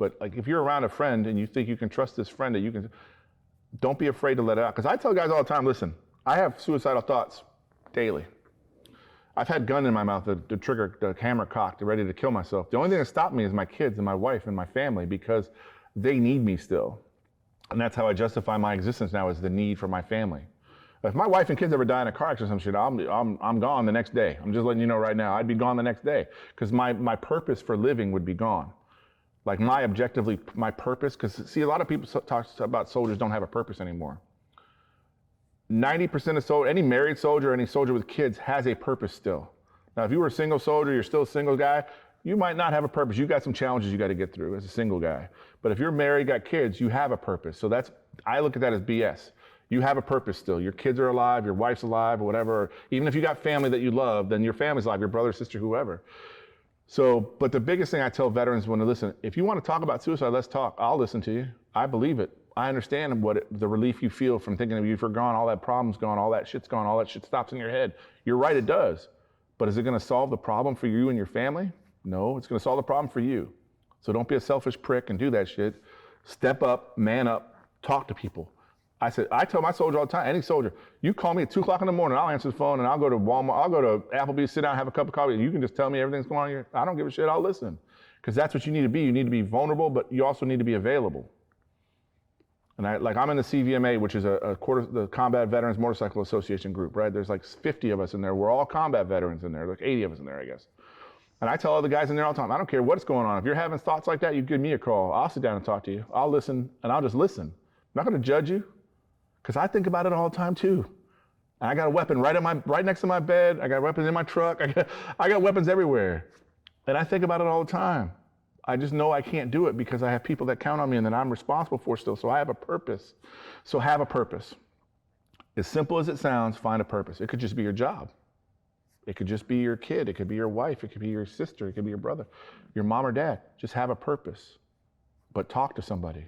But like if you're around a friend and you think you can trust this friend that you can, don't be afraid to let it out. Because I tell guys all the time, listen, I have suicidal thoughts daily. I've had gun in my mouth, the trigger, the hammer cocked, ready to kill myself. The only thing that stopped me is my kids and my wife and my family because they need me still. And that's how I justify my existence now, is the need for my family. If my wife and kids ever die in a car accident or some shit, I'm gone the next day. I'm just letting you know right now, I'd be gone the next day because my purpose for living would be gone. Like my purpose, because see, a lot of people talk about soldiers don't have a purpose anymore. 90% of soldiers, any married soldier, any soldier with kids has a purpose still. Now, if you were a single soldier, you're still a single guy, you might not have a purpose. You got some challenges you got to get through as a single guy. But if you're married, got kids, you have a purpose. So I look at that as BS. You have a purpose still. Your kids are alive, your wife's alive, or whatever. Or even if you got family that you love, then your family's alive, your brother, sister, whoever. So, but the biggest thing I tell veterans when they listen, if you want to talk about suicide, let's talk. I'll listen to you. I believe it. I understand the relief you feel from thinking of you for gone, all that problem's gone, all that shit's gone, all that shit stops in your head. You're right, it does. But is it going to solve the problem for you and your family? No, it's going to solve the problem for you. So don't be a selfish prick and do that shit. Step up, man up, talk to people. I tell my soldier all the time, any soldier, you call me at 2 o'clock in the morning, I'll answer the phone and I'll go to Walmart, I'll go to Applebee's, sit down, have a cup of coffee. You can just tell me everything's going on here. I don't give a shit, I'll listen. Because that's what you need to be. You need to be vulnerable, but you also need to be available. And I'm in the CVMA, which is the Combat Veterans Motorcycle Association group, right? There's like 50 of us in there. We're all combat veterans in there, like 80 of us in there, I guess. And I tell all the guys in there all the time, I don't care what's going on. If you're having thoughts like that, you give me a call. I'll sit down and talk to you. I'll listen, and I'll just listen. I'm not going to judge you, because I think about it all the time too. And I got a weapon right next to my bed. I got weapons in my truck. I got weapons everywhere. And I think about it all the time. I just know I can't do it because I have people that count on me and that I'm responsible for still. So I have a purpose. So have a purpose. As simple as it sounds, find a purpose. It could just be your job. It could just be your kid. It could be your wife. It could be your sister. It could be your brother, your mom or dad. Just have a purpose. But talk to somebody.